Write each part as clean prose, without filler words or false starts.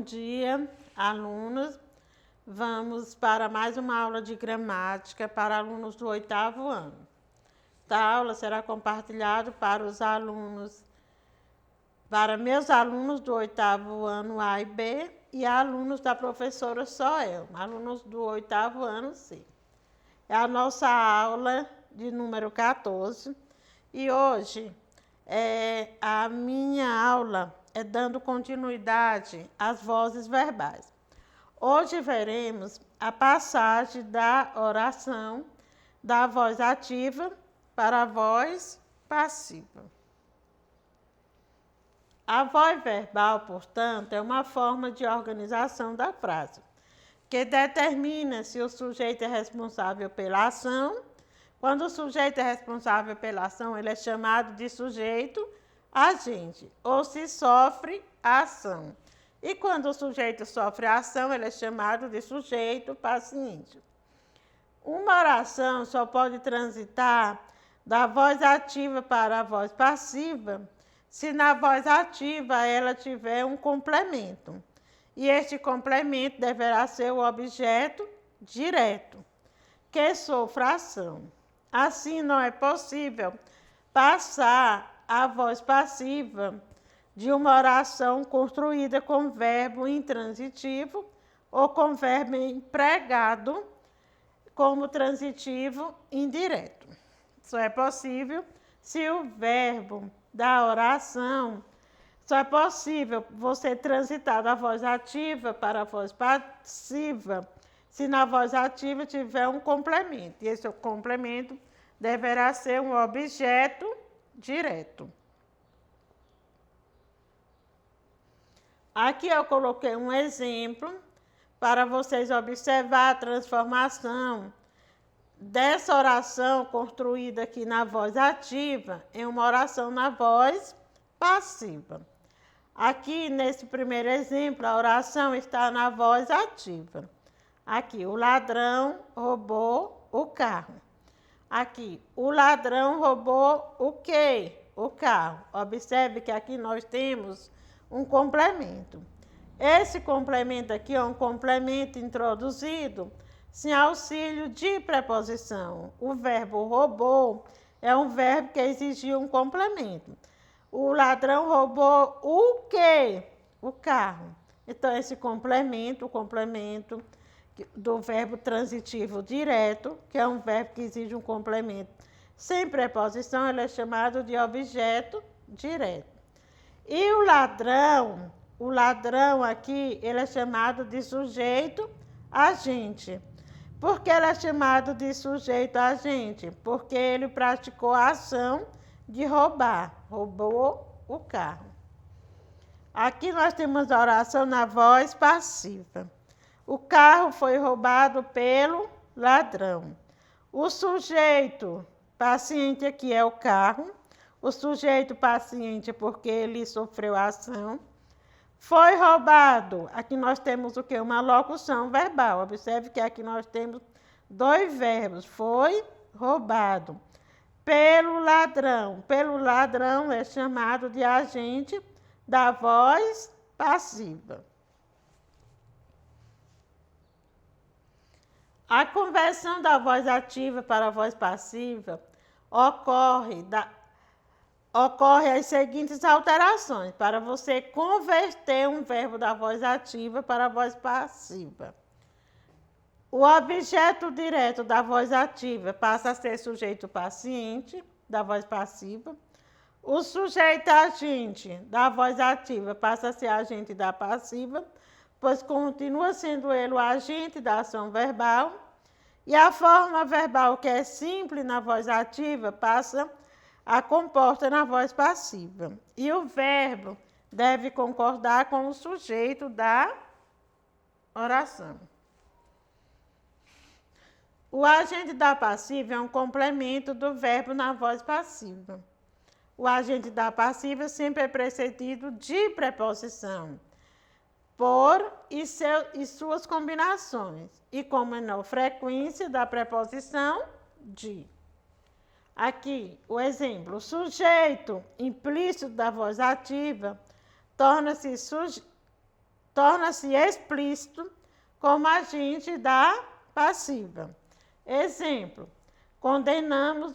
dia, alunos. Vamos para mais uma aula de gramática para alunos do 8º ano. Esta aula será compartilhada para os alunos, para meus alunos do 8º ano A e B e alunos da professora Soel, alunos do 8º ano C. É a nossa aula de número 14 e hoje a minha aula é dando continuidade às vozes verbais. Hoje veremos a passagem da oração da voz ativa para a voz passiva. A voz verbal, portanto, é uma forma de organização da frase, que determina se o sujeito é responsável pela ação. Quando o sujeito é responsável pela ação, ele é chamado de sujeito agente, ou se sofre a ação. E quando o sujeito sofre a ação, ele é chamado de sujeito paciente. Uma oração só pode transitar da voz ativa para a voz passiva se na voz ativa ela tiver um complemento. E este complemento deverá ser o objeto direto, que sofra ação. Assim, não é possível passar a voz passiva de uma oração construída com verbo intransitivo ou com verbo empregado como transitivo indireto. Só é possível se o verbo da oração, só é possível você transitar da voz ativa para a voz passiva se na voz ativa tiver um complemento. E esse complemento deverá ser um objeto direto. Aqui eu coloquei um exemplo para vocês observar a transformação dessa oração construída aqui na voz ativa em uma oração na voz passiva. Aqui, nesse primeiro exemplo, a oração está na voz ativa. Aqui, o ladrão roubou o carro. Aqui, o ladrão roubou o quê? O carro. Observe que aqui nós temos um complemento. Esse complemento aqui é um complemento introduzido sem auxílio de preposição. O verbo roubou é um verbo que exigiu um complemento. O ladrão roubou o quê? O carro. Então, esse complemento, o complemento do verbo transitivo direto, que é um verbo que exige um complemento sem preposição, ele é chamado de objeto direto. E o ladrão aqui, ele é chamado de sujeito agente. Por que ele é chamado de sujeito agente? Porque ele praticou a ação de roubar, roubou o carro. Aqui nós temos a oração na voz passiva. O carro foi roubado pelo ladrão. O sujeito paciente aqui é o carro. O sujeito paciente porque ele sofreu a ação. Foi roubado. Aqui nós temos o quê? Uma locução verbal. Observe que aqui nós temos dois verbos. Foi roubado. Pelo ladrão. Pelo ladrão é chamado de agente da voz passiva. A conversão da voz ativa para a voz passiva ocorre as seguintes alterações para você converter um verbo da voz ativa para a voz passiva. O objeto direto da voz ativa passa a ser sujeito paciente da voz passiva. O sujeito agente da voz ativa passa a ser agente da passiva, pois continua sendo ele o agente da ação verbal. E a forma verbal, que é simples na voz ativa, passa a comporta na voz passiva. E o verbo deve concordar com o sujeito da oração. O agente da passiva é um complemento do verbo na voz passiva. O agente da passiva sempre é precedido de preposição, por e suas combinações, e com menor frequência da preposição de. Aqui, o exemplo, o sujeito implícito da voz ativa torna-se explícito como agente da passiva. Exemplo, condenamos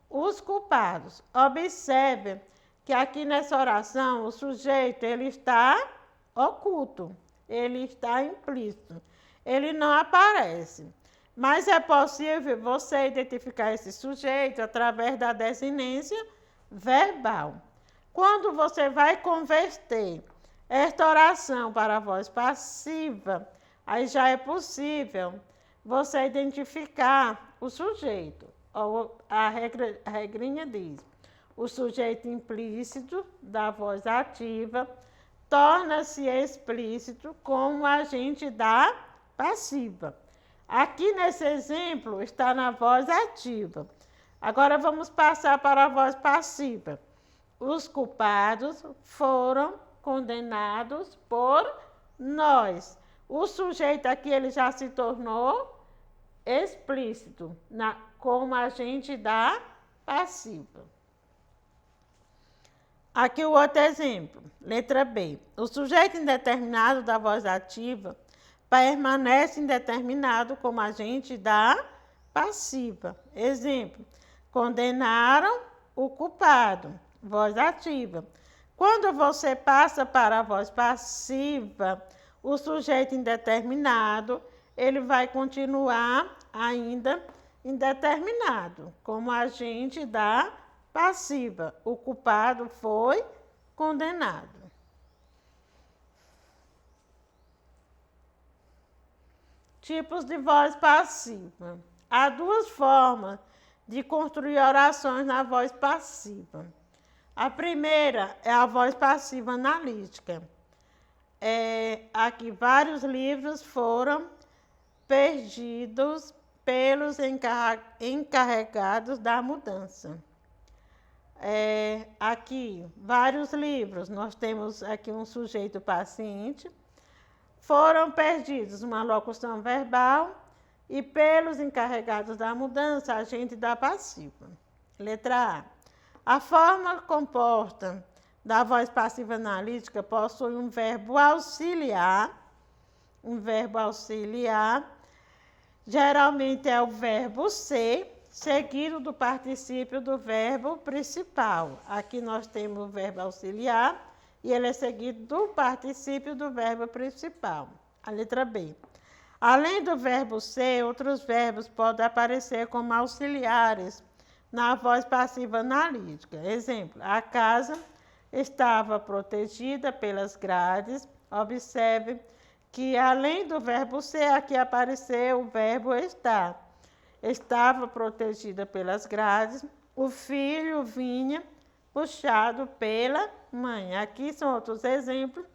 os culpados. Observe que aqui nessa oração o sujeito ele está oculto, ele está implícito, ele não aparece. Mas é possível você identificar esse sujeito através da desinência verbal. Quando você vai converter esta oração para a voz passiva, aí já é possível você identificar o sujeito. A regrinha diz: o sujeito implícito da voz ativa torna-se explícito como agente da passiva. Aqui nesse exemplo está na voz ativa. Agora vamos passar para a voz passiva. Os culpados foram condenados por nós. O sujeito aqui ele já se tornou explícito como agente da passiva. Aqui o outro exemplo, letra B. O sujeito indeterminado da voz ativa permanece indeterminado como agente da passiva. Exemplo, condenaram o culpado, voz ativa. Quando você passa para a voz passiva, o sujeito indeterminado, ele vai continuar ainda indeterminado, como agente da passiva. O culpado foi condenado. Tipos de voz passiva. Há duas formas de construir orações na voz passiva. A primeira é a voz passiva analítica. Aqui vários livros foram perdidos pelos encarregados da mudança. Aqui vários livros, nós temos aqui um sujeito paciente, foram perdidos uma locução verbal e pelos encarregados da mudança, agente da passiva. Letra A. A forma composta da voz passiva analítica possui um verbo auxiliar. Geralmente é o verbo ser, seguido do particípio do verbo principal. Aqui nós temos o verbo auxiliar e ele é seguido do particípio do verbo principal. A letra B. Além do verbo ser, outros verbos podem aparecer como auxiliares na voz passiva analítica. Exemplo, a casa estava protegida pelas grades. Observe que além do verbo ser, aqui apareceu o verbo estar. Estava protegida pelas grades. O filho vinha puxado pela mãe. Aqui são outros exemplos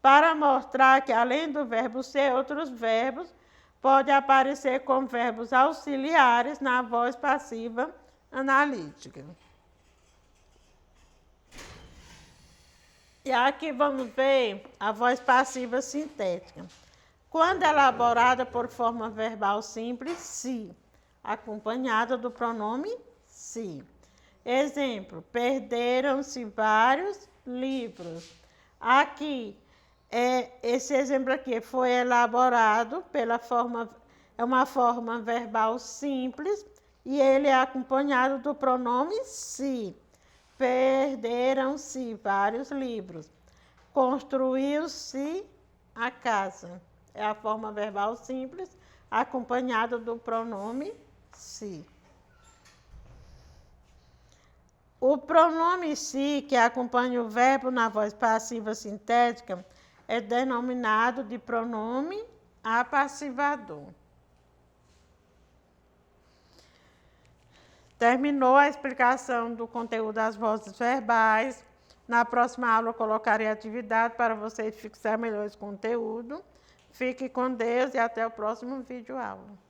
para mostrar que além do verbo ser, outros verbos podem aparecer como verbos auxiliares na voz passiva analítica. E aqui vamos ver a voz passiva sintética. Quando elaborada por forma verbal simples, se, acompanhada do pronome se. Exemplo, perderam-se vários livros. Aqui, esse exemplo aqui foi elaborado é uma forma verbal simples e ele é acompanhado do pronome se. Perderam-se vários livros. Construiu-se a casa. É a forma verbal simples, acompanhada do pronome se. O pronome se, que acompanha o verbo na voz passiva sintética, é denominado de pronome apassivador. Terminou a explicação do conteúdo das vozes verbais. Na próxima aula eu colocarei atividade para vocês fixar melhor esse conteúdo. Fique com Deus e até o próximo vídeo aula.